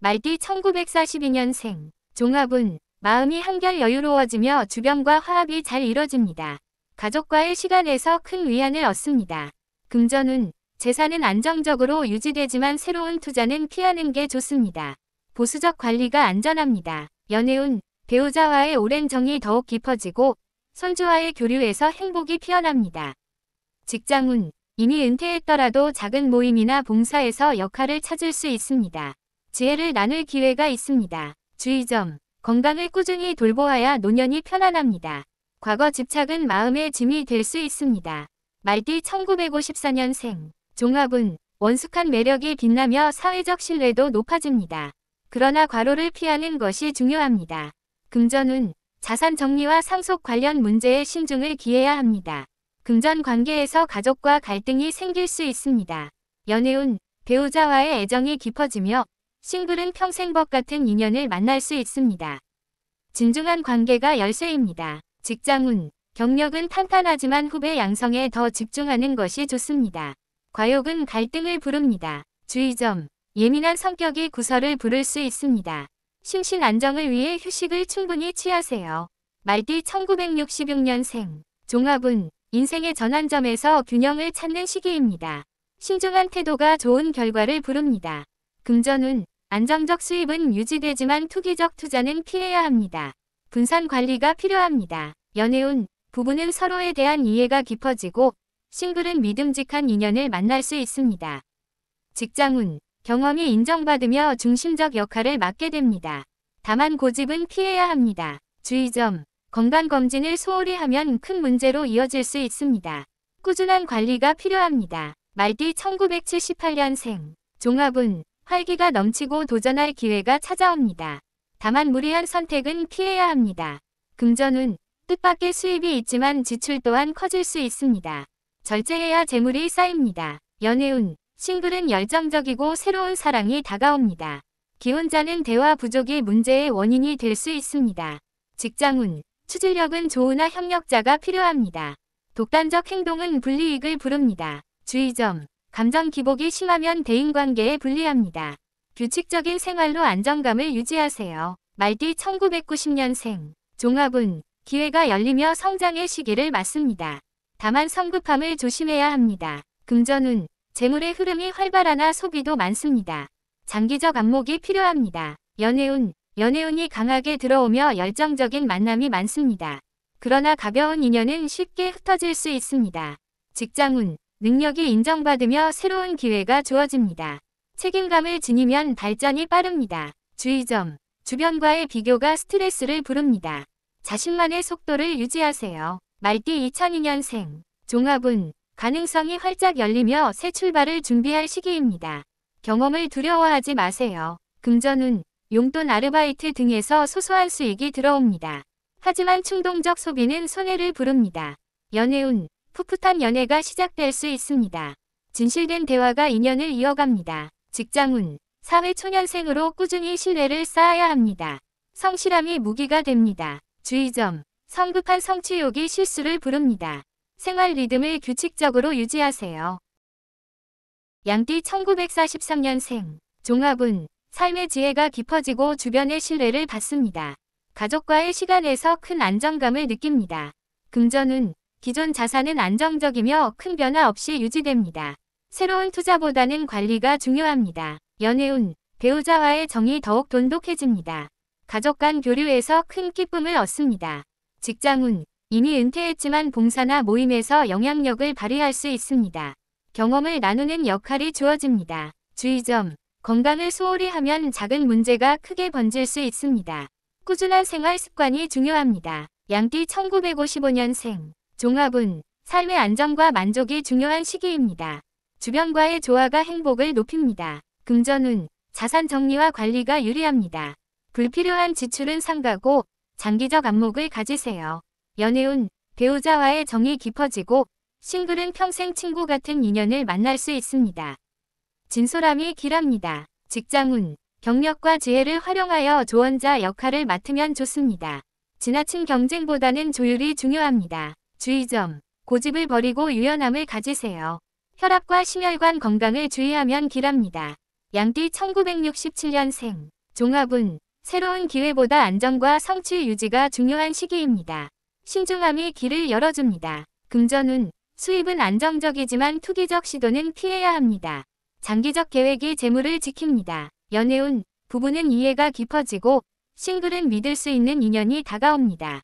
말띠 1942년생, 종합운, 마음이 한결 여유로워지며 주변과 화합이 잘 이뤄집니다. 가족과의 시간에서 큰 위안을 얻습니다. 금전운, 재산은 안정적으로 유지되지만 새로운 투자는 피하는 게 좋습니다. 보수적 관리가 안전합니다. 연애운, 배우자와의 오랜 정이 더욱 깊어지고 손주와의 교류에서 행복이 피어납니다. 직장운, 이미 은퇴했더라도 작은 모임이나 봉사에서 역할을 찾을 수 있습니다. 지혜를 나눌 기회가 있습니다. 주의점, 건강을 꾸준히 돌보아야 노년이 편안합니다. 과거 집착은 마음의 짐이 될 수 있습니다. 말띠 1954년생, 종합운, 원숙한 매력이 빛나며 사회적 신뢰도 높아집니다. 그러나 과로를 피하는 것이 중요합니다. 금전운, 자산 정리와 상속 관련 문제에 신중을 기해야 합니다. 금전 관계에서 가족과 갈등이 생길 수 있습니다. 연애운, 배우자와의 애정이 깊어지며 싱글은 평생 벗 같은 인연을 만날 수 있습니다. 진중한 관계가 열쇠입니다. 직장운, 경력은 탄탄하지만 후배 양성에 더 집중하는 것이 좋습니다. 과욕은 갈등을 부릅니다. 주의점, 예민한 성격이 구설을 부를 수 있습니다. 심신 안정을 위해 휴식을 충분히 취하세요. 말띠 1966년생, 종합운, 인생의 전환점에서 균형을 찾는 시기입니다. 신중한 태도가 좋은 결과를 부릅니다. 금전운, 안정적 수입은 유지되지만 투기적 투자는 피해야 합니다. 분산 관리가 필요합니다. 연애운, 부부는 서로에 대한 이해가 깊어지고 싱글은 믿음직한 인연을 만날 수 있습니다. 직장운, 경험이 인정받으며 중심적 역할을 맡게 됩니다. 다만 고집은 피해야 합니다. 주의점, 건강검진을 소홀히 하면 큰 문제로 이어질 수 있습니다. 꾸준한 관리가 필요합니다. 말띠 1978년생, 종합운, 활기가 넘치고 도전할 기회가 찾아옵니다. 다만 무리한 선택은 피해야 합니다. 금전운, 뜻밖의 수입이 있지만 지출 또한 커질 수 있습니다. 절제해야 재물이 쌓입니다. 연애운, 싱글은 열정적이고 새로운 사랑이 다가옵니다. 기혼자는 대화 부족이 문제의 원인이 될 수 있습니다. 직장운, 추진력은 좋으나 협력자가 필요합니다. 독단적 행동은 불이익을 부릅니다. 주의점, 감정 기복이 심하면 대인관계에 불리합니다. 규칙적인 생활로 안정감을 유지하세요. 말띠 1990년생, 종합운, 기회가 열리며 성장의 시기를 맞습니다. 다만 성급함을 조심해야 합니다. 금전운, 재물의 흐름이 활발하나 소비도 많습니다. 장기적 안목이 필요합니다. 연애운, 연애운이 강하게 들어오며 열정적인 만남이 많습니다. 그러나 가벼운 인연은 쉽게 흩어질 수 있습니다. 직장운, 능력이 인정받으며 새로운 기회가 주어집니다. 책임감을 지니면 발전이 빠릅니다. 주의점, 주변과의 비교가 스트레스를 부릅니다. 자신만의 속도를 유지하세요. 말띠 2002년생, 종합운, 가능성이 활짝 열리며 새 출발을 준비할 시기입니다. 경험을 두려워하지 마세요. 금전운, 용돈 아르바이트 등에서 소소한 수익이 들어옵니다. 하지만 충동적 소비는 손해를 부릅니다. 연애운, 풋풋한 연애가 시작될 수 있습니다. 진실된 대화가 인연을 이어갑니다. 직장운, 사회초년생으로 꾸준히 신뢰를 쌓아야 합니다. 성실함이 무기가 됩니다. 주의점, 성급한 성취욕이 실수를 부릅니다. 생활 리듬을 규칙적으로 유지하세요. 양띠 1943년생, 종합운, 삶의 지혜가 깊어지고 주변의 신뢰를 받습니다. 가족과의 시간에서 큰 안정감을 느낍니다. 금전운, 기존 자산은 안정적이며 큰 변화 없이 유지됩니다. 새로운 투자보다는 관리가 중요합니다. 연애운, 배우자와의 정이 더욱 돈독해집니다. 가족 간 교류에서 큰 기쁨을 얻습니다. 직장운, 이미 은퇴했지만 봉사나 모임에서 영향력을 발휘할 수 있습니다. 경험을 나누는 역할이 주어집니다. 주의점, 건강을 소홀히 하면 작은 문제가 크게 번질 수 있습니다. 꾸준한 생활 습관이 중요합니다. 양띠 1955년생, 종합운, 삶의 안정과 만족이 중요한 시기입니다. 주변과의 조화가 행복을 높입니다. 금전운, 자산 정리와 관리가 유리합니다. 불필요한 지출은 삼가고 장기적 안목을 가지세요. 연애운, 배우자와의 정이 깊어지고 싱글은 평생 친구 같은 인연을 만날 수 있습니다. 진솔함이 길합니다. 직장운, 경력과 지혜를 활용하여 조언자 역할을 맡으면 좋습니다. 지나친 경쟁보다는 조율이 중요합니다. 주의점, 고집을 버리고 유연함을 가지세요. 혈압과 심혈관 건강을 주의하면 길합니다. 양띠 1967년생, 종합운, 새로운 기회보다 안정과 성취 유지가 중요한 시기입니다. 신중함이 길을 열어줍니다. 금전운, 수입은 안정적이지만 투기적 시도는 피해야 합니다. 장기적 계획이 재물을 지킵니다. 연애운, 부부는 이해가 깊어지고 싱글은 믿을 수 있는 인연이 다가옵니다.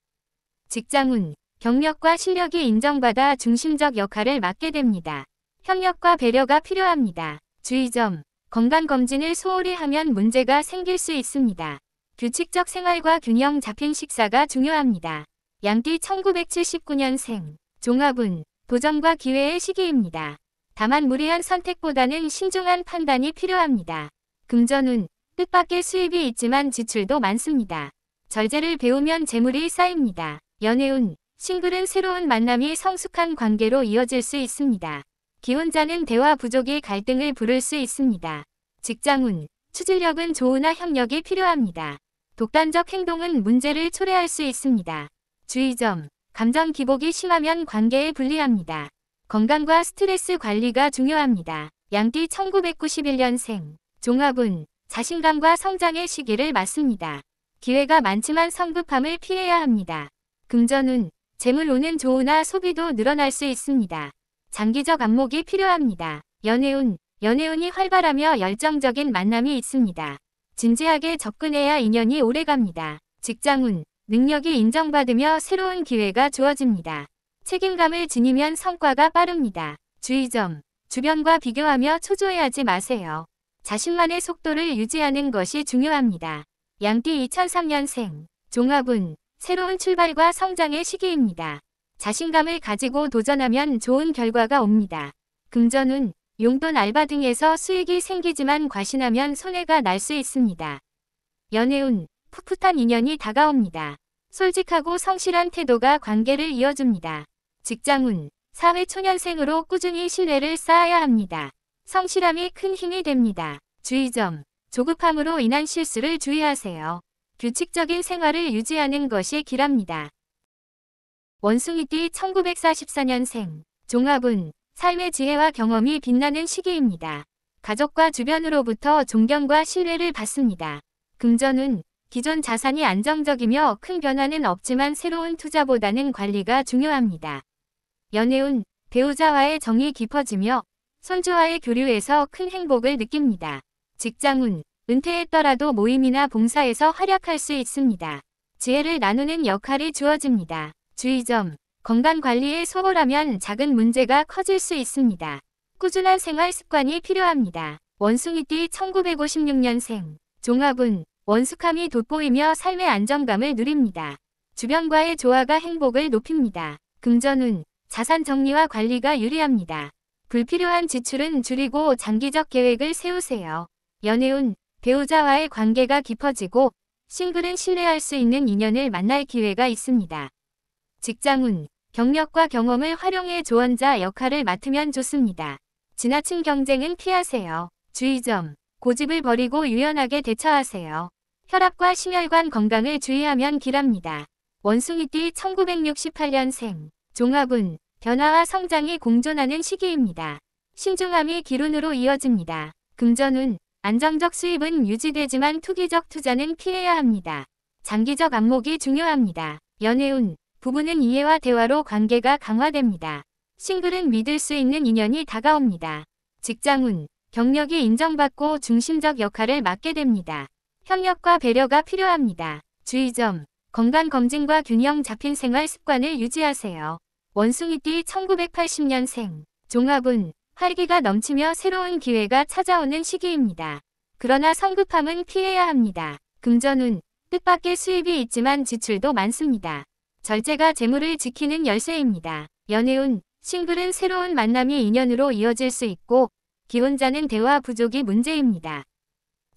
직장운, 경력과 실력이 인정받아 중심적 역할을 맡게 됩니다. 협력과 배려가 필요합니다. 주의점, 건강검진을 소홀히 하면 문제가 생길 수 있습니다. 규칙적 생활과 균형 잡힌 식사가 중요합니다. 양띠 1979년생, 종합운, 도전과 기회의 시기입니다. 다만 무리한 선택보다는 신중한 판단이 필요합니다. 금전운, 뜻밖의 수입이 있지만 지출도 많습니다. 절제를 배우면 재물이 쌓입니다. 연애운, 싱글은 새로운 만남이 성숙한 관계로 이어질 수 있습니다. 기혼자는 대화 부족이 갈등을 부를 수 있습니다. 직장운, 추진력은 조우나 협력이 필요합니다. 독단적 행동은 문제를 초래할 수 있습니다. 주의점, 감정 기복이 심하면 관계에 불리합니다. 건강과 스트레스 관리가 중요합니다. 양띠 1991년생, 종합운, 자신감과 성장의 시기를 맞습니다. 기회가 많지만 성급함을 피해야 합니다. 금전운, 재물운은 조우나 소비도 늘어날 수 있습니다. 장기적 안목이 필요합니다. 연애운, 연애운이 활발하며 열정적인 만남이 있습니다. 진지하게 접근해야 인연이 오래갑니다. 직장운, 능력이 인정받으며 새로운 기회가 주어집니다. 책임감을 지니면 성과가 빠릅니다. 주의점, 주변과 비교하며 초조해하지 마세요. 자신만의 속도를 유지하는 것이 중요합니다. 양띠 2003년생, 종합운, 새로운 출발과 성장의 시기입니다. 자신감을 가지고 도전하면 좋은 결과가 옵니다. 금전운, 용돈 알바 등에서 수익이 생기지만 과신하면 손해가 날 수 있습니다. 연애운, 풋풋한 인연이 다가옵니다. 솔직하고 성실한 태도가 관계를 이어줍니다. 직장운, 사회초년생으로 꾸준히 신뢰를 쌓아야 합니다. 성실함이 큰 힘이 됩니다. 주의점, 조급함으로 인한 실수를 주의하세요. 규칙적인 생활을 유지하는 것이 길합니다. 원숭이띠 1944년생, 종합운, 삶의 지혜와 경험이 빛나는 시기입니다. 가족과 주변으로부터 존경과 신뢰를 받습니다. 금전운, 기존 자산이 안정적이며 큰 변화는 없지만 새로운 투자보다는 관리가 중요합니다. 연애운, 배우자와의 정이 깊어지며 손주와의 교류에서 큰 행복을 느낍니다. 직장운, 은퇴했더라도 모임이나 봉사에서 활약할 수 있습니다. 지혜를 나누는 역할이 주어집니다. 주의점, 건강관리에 소홀하면 작은 문제가 커질 수 있습니다. 꾸준한 생활 습관이 필요합니다. 원숭이띠 1956년생, 종합운, 원숙함이 돋보이며 삶의 안정감을 누립니다. 주변과의 조화가 행복을 높입니다. 금전운, 자산 정리와 관리가 유리합니다. 불필요한 지출은 줄이고 장기적 계획을 세우세요. 연애운, 배우자와의 관계가 깊어지고 싱글은 신뢰할 수 있는 인연을 만날 기회가 있습니다. 직장운, 경력과 경험을 활용해 조언자 역할을 맡으면 좋습니다. 지나친 경쟁은 피하세요. 주의점, 고집을 버리고 유연하게 대처하세요. 혈압과 심혈관 건강을 주의하면 길합니다. 원숭이띠 1968년생, 종합운, 변화와 성장이 공존하는 시기입니다. 신중함이 기운으로 이어집니다. 금전운, 안정적 수입은 유지되지만 투기적 투자는 피해야 합니다. 장기적 안목이 중요합니다. 연애운, 부부는 이해와 대화로 관계가 강화됩니다. 싱글은 믿을 수 있는 인연이 다가옵니다. 직장운, 경력이 인정받고 중심적 역할을 맡게 됩니다. 협력과 배려가 필요합니다. 주의점, 건강검진과 균형 잡힌 생활 습관을 유지하세요. 원숭이띠 1980년생, 종합운, 활기가 넘치며 새로운 기회가 찾아오는 시기입니다. 그러나 성급함은 피해야 합니다. 금전운, 뜻밖의 수입이 있지만 지출도 많습니다. 절제가 재물을 지키는 열쇠입니다. 연애운, 싱글은 새로운 만남이 인연으로 이어질 수 있고 기혼자는 대화 부족이 문제입니다.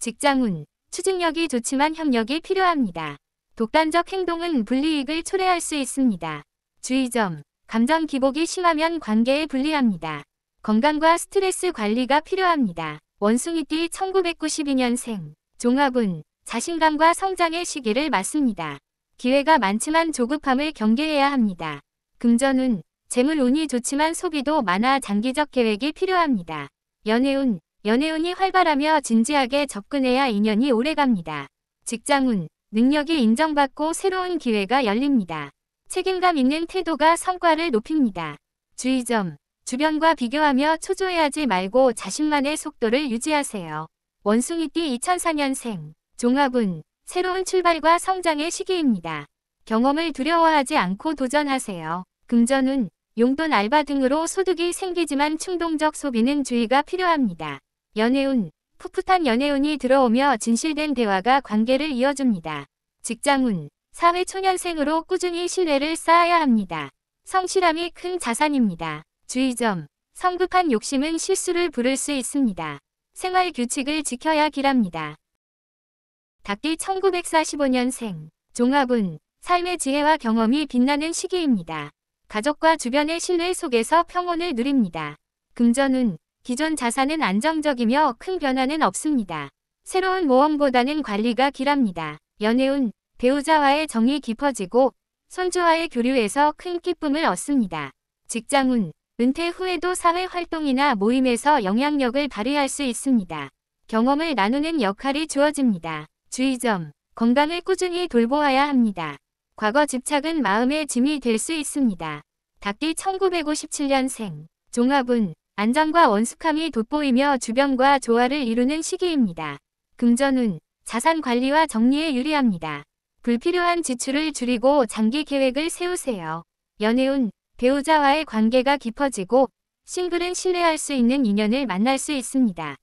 직장운, 추진력이 좋지만 협력이 필요합니다. 독단적 행동은 불이익을 초래할 수 있습니다. 주의점, 감정 기복이 심하면 관계에 불리합니다. 건강과 스트레스 관리가 필요합니다. 원숭이띠 1992년생, 종합운, 자신감과 성장의 시기를 맞습니다. 기회가 많지만 조급함을 경계해야 합니다. 금전운, 재물운이 좋지만 소비도 많아 장기적 계획이 필요합니다. 연애운, 연애운이 활발하며 진지하게 접근해야 인연이 오래갑니다. 직장운, 능력이 인정받고 새로운 기회가 열립니다. 책임감 있는 태도가 성과를 높입니다. 주의점, 주변과 비교하며 초조해하지 말고 자신만의 속도를 유지하세요. 원숭이띠 2004년생, 종합운, 새로운 출발과 성장의 시기입니다. 경험을 두려워하지 않고 도전하세요. 금전운, 용돈 알바 등으로 소득이 생기지만 충동적 소비는 주의가 필요합니다. 연애운, 풋풋한 연애운이 들어오며 진실된 대화가 관계를 이어줍니다. 직장운, 사회초년생으로 꾸준히 신뢰를 쌓아야 합니다. 성실함이 큰 자산입니다. 주의점, 성급한 욕심은 실수를 부를 수 있습니다. 생활 규칙을 지켜야 길합니다. 닭띠 1945년생, 종합운, 삶의 지혜와 경험이 빛나는 시기입니다. 가족과 주변의 신뢰 속에서 평온을 누립니다. 금전운, 기존 자산은 안정적이며 큰 변화는 없습니다. 새로운 모험보다는 관리가 길합니다. 연애운, 배우자와의 정이 깊어지고 손주와의 교류에서 큰 기쁨을 얻습니다. 직장운, 은퇴 후에도 사회활동이나 모임에서 영향력을 발휘할 수 있습니다. 경험을 나누는 역할이 주어집니다. 주의점, 건강을 꾸준히 돌보아야 합니다. 과거 집착은 마음의 짐이 될 수 있습니다. 닭띠 1957년생, 종합운, 안정과 원숙함이 돋보이며 주변과 조화를 이루는 시기입니다. 금전운, 자산 관리와 정리에 유리합니다. 불필요한 지출을 줄이고 장기 계획을 세우세요. 연애운, 배우자와의 관계가 깊어지고 싱글은 신뢰할 수 있는 인연을 만날 수 있습니다.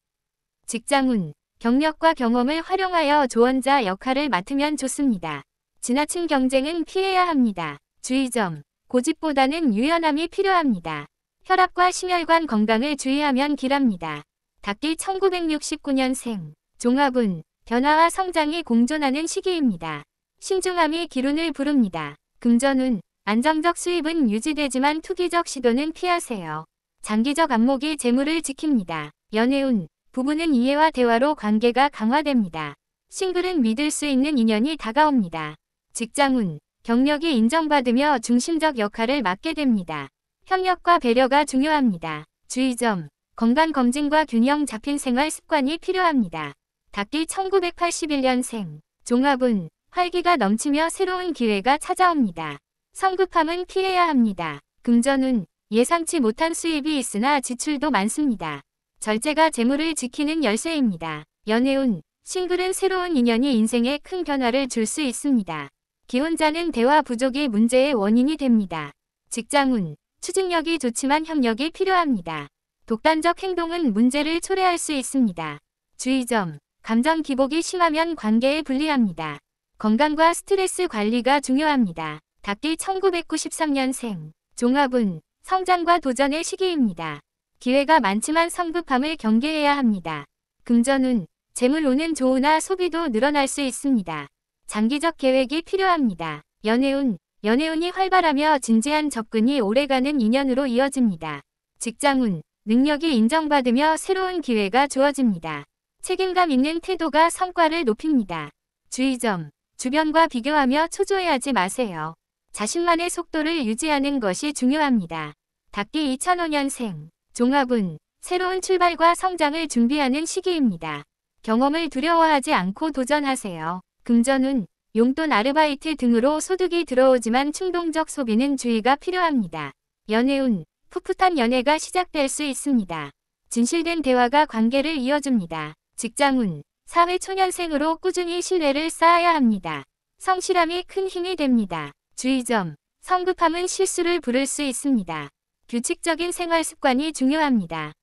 직장운, 경력과 경험을 활용하여 조언자 역할을 맡으면 좋습니다. 지나친 경쟁은 피해야 합니다. 주의점, 고집보다는 유연함이 필요합니다. 혈압과 심혈관 건강을 주의하면 길합니다. 닭띠 1969년생, 종합운, 변화와 성장이 공존하는 시기입니다. 신중함이 기운을 부릅니다. 금전운, 안정적 수입은 유지되지만 투기적 시도는 피하세요. 장기적 안목이 재물을 지킵니다. 연애운, 부부는 이해와 대화로 관계가 강화됩니다. 싱글은 믿을 수 있는 인연이 다가옵니다. 직장운, 경력이 인정받으며 중심적 역할을 맡게 됩니다. 협력과 배려가 중요합니다. 주의점, 건강검진과 균형 잡힌 생활 습관이 필요합니다. 닭띠 1981년생, 종합운, 활기가 넘치며 새로운 기회가 찾아옵니다. 성급함은 피해야 합니다. 금전운, 예상치 못한 수입이 있으나 지출도 많습니다. 절제가 재물을 지키는 열쇠입니다. 연애운, 싱글은 새로운 인연이 인생에 큰 변화를 줄 수 있습니다. 기혼자는 대화 부족이 문제의 원인이 됩니다. 직장운, 추진력이 좋지만 협력이 필요합니다. 독단적 행동은 문제를 초래할 수 있습니다. 주의점, 감정 기복이 심하면 관계에 불리합니다. 건강과 스트레스 관리가 중요합니다. 닭띠 1993년생, 종합운, 성장과 도전의 시기입니다. 기회가 많지만 성급함을 경계해야 합니다. 금전운, 재물운은 좋으나 소비도 늘어날 수 있습니다. 장기적 계획이 필요합니다. 연애운, 연애운이 활발하며 진지한 접근이 오래가는 인연으로 이어집니다. 직장운, 능력이 인정받으며 새로운 기회가 주어집니다. 책임감 있는 태도가 성과를 높입니다. 주의점, 주변과 비교하며 초조해하지 마세요. 자신만의 속도를 유지하는 것이 중요합니다. 닭띠 2005년생, 종합운, 새로운 출발과 성장을 준비하는 시기입니다. 경험을 두려워하지 않고 도전하세요. 금전운, 용돈 아르바이트 등으로 소득이 들어오지만 충동적 소비는 주의가 필요합니다. 연애운, 풋풋한 연애가 시작될 수 있습니다. 진실된 대화가 관계를 이어줍니다. 직장운, 사회초년생으로 꾸준히 신뢰를 쌓아야 합니다. 성실함이 큰 힘이 됩니다. 주의점, 성급함은 실수를 부를 수 있습니다. 규칙적인 생활 습관이 중요합니다.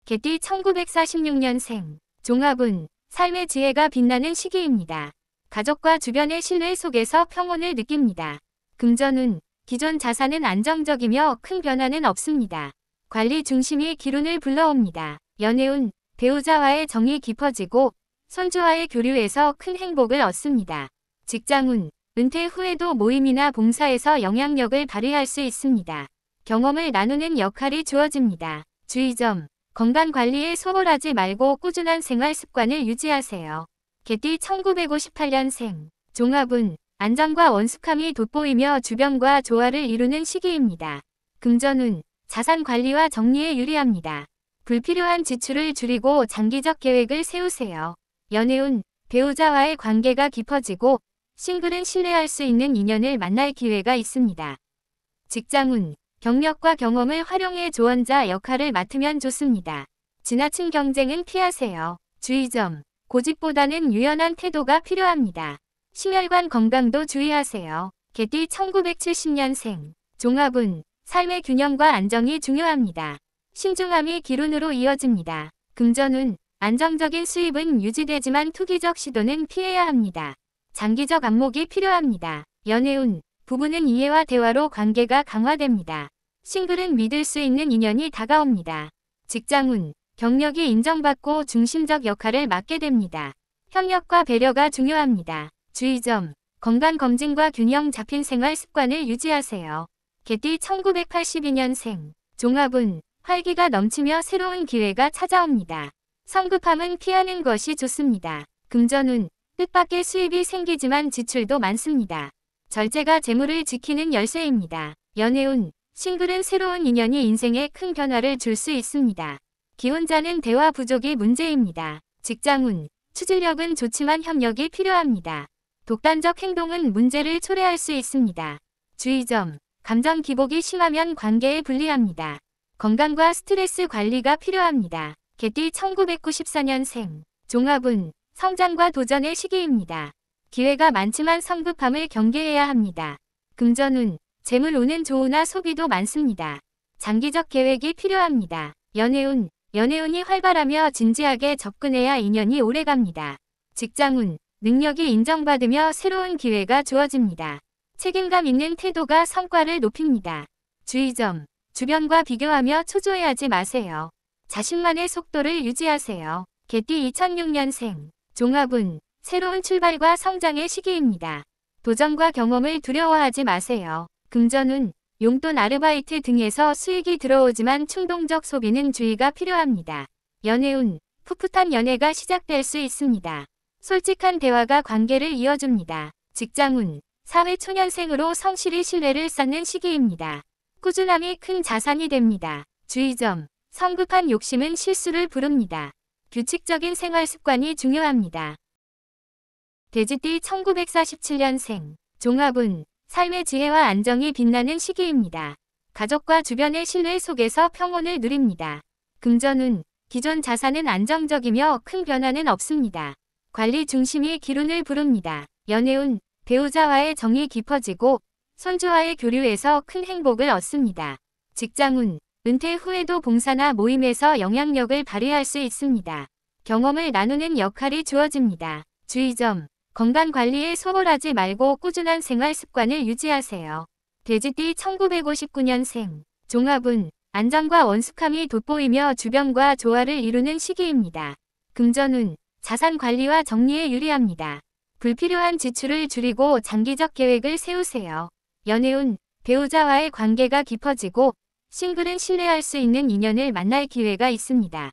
개띠 1946년생, 종합운, 삶의 지혜가 빛나는 시기입니다. 가족과 주변의 신뢰 속에서 평온을 느낍니다. 금전운, 기존 자산은 안정적이며 큰 변화는 없습니다. 관리 중심이 기운을 불러옵니다. 연애운, 배우자와의 정이 깊어지고 손주와의 교류에서 큰 행복을 얻습니다. 직장운, 은퇴 후에도 모임이나 봉사에서 영향력을 발휘할 수 있습니다. 경험을 나누는 역할이 주어집니다. 주의점, 건강관리에 소홀하지 말고 꾸준한 생활 습관을 유지하세요. 개띠 1958년생, 종합운, 안정과 원숙함이 돋보이며 주변과 조화를 이루는 시기입니다. 금전운, 자산 관리와 정리에 유리합니다. 불필요한 지출을 줄이고 장기적 계획을 세우세요. 연애운, 배우자와의 관계가 깊어지고 싱글은 신뢰할 수 있는 인연을 만날 기회가 있습니다. 직장운, 경력과 경험을 활용해 조언자 역할을 맡으면 좋습니다. 지나친 경쟁은 피하세요. 주의점, 고집보다는 유연한 태도가 필요합니다. 심혈관 건강도 주의하세요. 개띠 1970년생, 종합운, 삶의 균형과 안정이 중요합니다. 신중함이 기운으로 이어집니다. 금전운, 안정적인 수입은 유지되지만 투기적 시도는 피해야 합니다. 장기적 안목이 필요합니다. 연애운, 부부는 이해와 대화로 관계가 강화됩니다. 싱글은 믿을 수 있는 인연이 다가옵니다. 직장운, 경력이 인정받고 중심적 역할을 맡게 됩니다. 협력과 배려가 중요합니다. 주의점, 건강검진과 균형 잡힌 생활 습관을 유지하세요. 개띠 1982년생, 종합운, 활기가 넘치며 새로운 기회가 찾아옵니다. 성급함은 피하는 것이 좋습니다. 금전운, 뜻밖의 수입이 생기지만 지출도 많습니다. 절제가 재물을 지키는 열쇠입니다. 연애운, 싱글은 새로운 인연이 인생에 큰 변화를 줄 수 있습니다. 기혼자는 대화 부족이 문제입니다. 직장운, 추진력은 좋지만 협력이 필요합니다. 독단적 행동은 문제를 초래할 수 있습니다. 주의점, 감정 기복이 심하면 관계에 불리합니다. 건강과 스트레스 관리가 필요합니다. 개띠 1994년생, 종합운, 성장과 도전의 시기입니다. 기회가 많지만 성급함을 경계해야 합니다. 금전운, 재물운은 좋으나 소비도 많습니다. 장기적 계획이 필요합니다. 연애운, 연애운이 활발하며 진지하게 접근해야 인연이 오래갑니다. 직장운, 능력이 인정받으며 새로운 기회가 주어집니다. 책임감 있는 태도가 성과를 높입니다. 주의점, 주변과 비교하며 초조해하지 마세요. 자신만의 속도를 유지하세요. 개띠 2006년생, 종합운, 새로운 출발과 성장의 시기입니다. 도전과 경험을 두려워하지 마세요. 금전운, 용돈 아르바이트 등에서 수익이 들어오지만 충동적 소비는 주의가 필요합니다. 연애운, 풋풋한 연애가 시작될 수 있습니다. 솔직한 대화가 관계를 이어줍니다. 직장운, 사회초년생으로 성실히 신뢰를 쌓는 시기입니다. 꾸준함이 큰 자산이 됩니다. 주의점, 성급한 욕심은 실수를 부릅니다. 규칙적인 생활 습관이 중요합니다. 돼지띠 1947년생, 종합운, 삶의 지혜와 안정이 빛나는 시기입니다. 가족과 주변의 신뢰 속에서 평온을 누립니다. 금전운, 기존 자산은 안정적이며 큰 변화는 없습니다. 관리 중심이 기운을 부릅니다. 연애운, 배우자와의 정이 깊어지고 손주와의 교류에서 큰 행복을 얻습니다. 직장운, 은퇴 후에도 봉사나 모임에서 영향력을 발휘할 수 있습니다. 경험을 나누는 역할이 주어집니다. 주의점, 건강관리에 소홀하지 말고 꾸준한 생활 습관을 유지하세요. 돼지띠 1959년생, 종합운, 안정과 원숙함이 돋보이며 주변과 조화를 이루는 시기입니다. 금전운, 자산 관리와 정리에 유리합니다. 불필요한 지출을 줄이고 장기적 계획을 세우세요. 연애운, 배우자와의 관계가 깊어지고 싱글은 신뢰할 수 있는 인연을 만날 기회가 있습니다.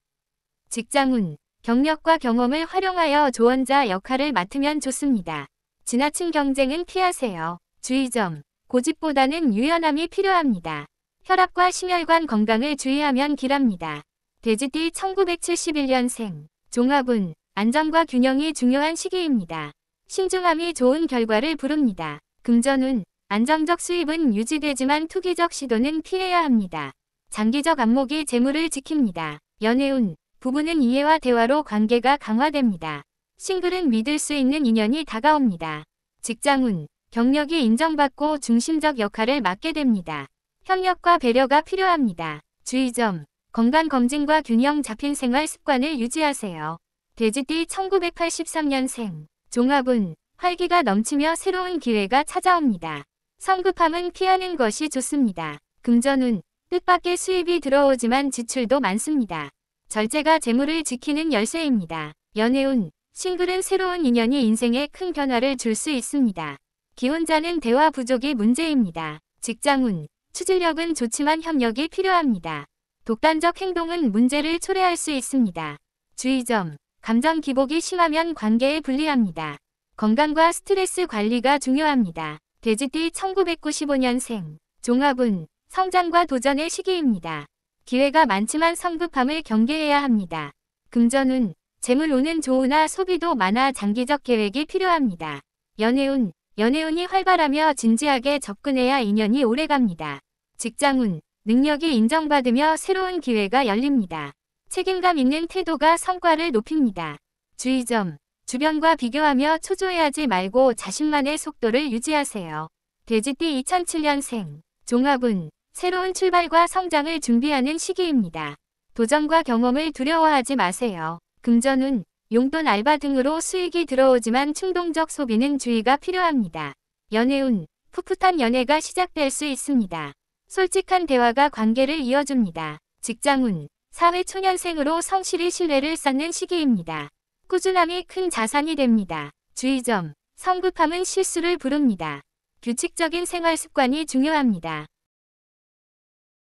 직장운, 경력과 경험을 활용하여 조언자 역할을 맡으면 좋습니다. 지나친 경쟁은 피하세요. 주의점, 고집보다는 유연함이 필요합니다. 혈압과 심혈관 건강을 주의하면 길합니다. 돼지띠 1971년생, 종합운, 안정과 균형이 중요한 시기입니다. 신중함이 좋은 결과를 부릅니다. 금전운, 안정적 수입은 유지되지만 투기적 시도는 피해야 합니다. 장기적 안목이 재물을 지킵니다. 연애운, 부부는 이해와 대화로 관계가 강화됩니다. 싱글은 믿을 수 있는 인연이 다가옵니다. 직장운, 경력이 인정받고 중심적 역할을 맡게 됩니다. 협력과 배려가 필요합니다. 주의점, 건강검진과 균형 잡힌 생활 습관을 유지하세요. 돼지띠 1983년생, 종합운, 활기가 넘치며 새로운 기회가 찾아옵니다. 성급함은 피하는 것이 좋습니다. 금전운, 뜻밖의 수입이 들어오지만 지출도 많습니다. 절제가 재물을 지키는 열쇠입니다. 연애운, 싱글은 새로운 인연이 인생에 큰 변화를 줄 수 있습니다. 기혼자는 대화 부족이 문제입니다. 직장운, 추진력은 좋지만 협력이 필요합니다. 독단적 행동은 문제를 초래할 수 있습니다. 주의점, 감정 기복이 심하면 관계에 불리합니다. 건강과 스트레스 관리가 중요합니다. 돼지띠 1995년생, 종합운, 성장과 도전의 시기입니다. 기회가 많지만 성급함을 경계해야 합니다. 금전운, 재물운은 좋으나 소비도 많아 장기적 계획이 필요합니다. 연애운이 활발하며 진지하게 접근해야 인연이 오래갑니다. 직장운, 능력이 인정받으며 새로운 기회가 열립니다. 책임감 있는 태도가 성과를 높입니다. 주의점, 주변과 비교하며 초조해하지 말고 자신만의 속도를 유지하세요. 돼지띠 2007년생, 종합운, 새로운 출발과 성장을 준비하는 시기입니다. 도전과 경험을 두려워하지 마세요. 금전운, 용돈 알바 등으로 수익이 들어오지만 충동적 소비는 주의가 필요합니다. 연애운, 풋풋한 연애가 시작될 수 있습니다. 솔직한 대화가 관계를 이어줍니다. 직장운, 사회초년생으로 성실히 신뢰를 쌓는 시기입니다. 꾸준함이 큰 자산이 됩니다. 주의점, 성급함은 실수를 부릅니다. 규칙적인 생활 습관이 중요합니다.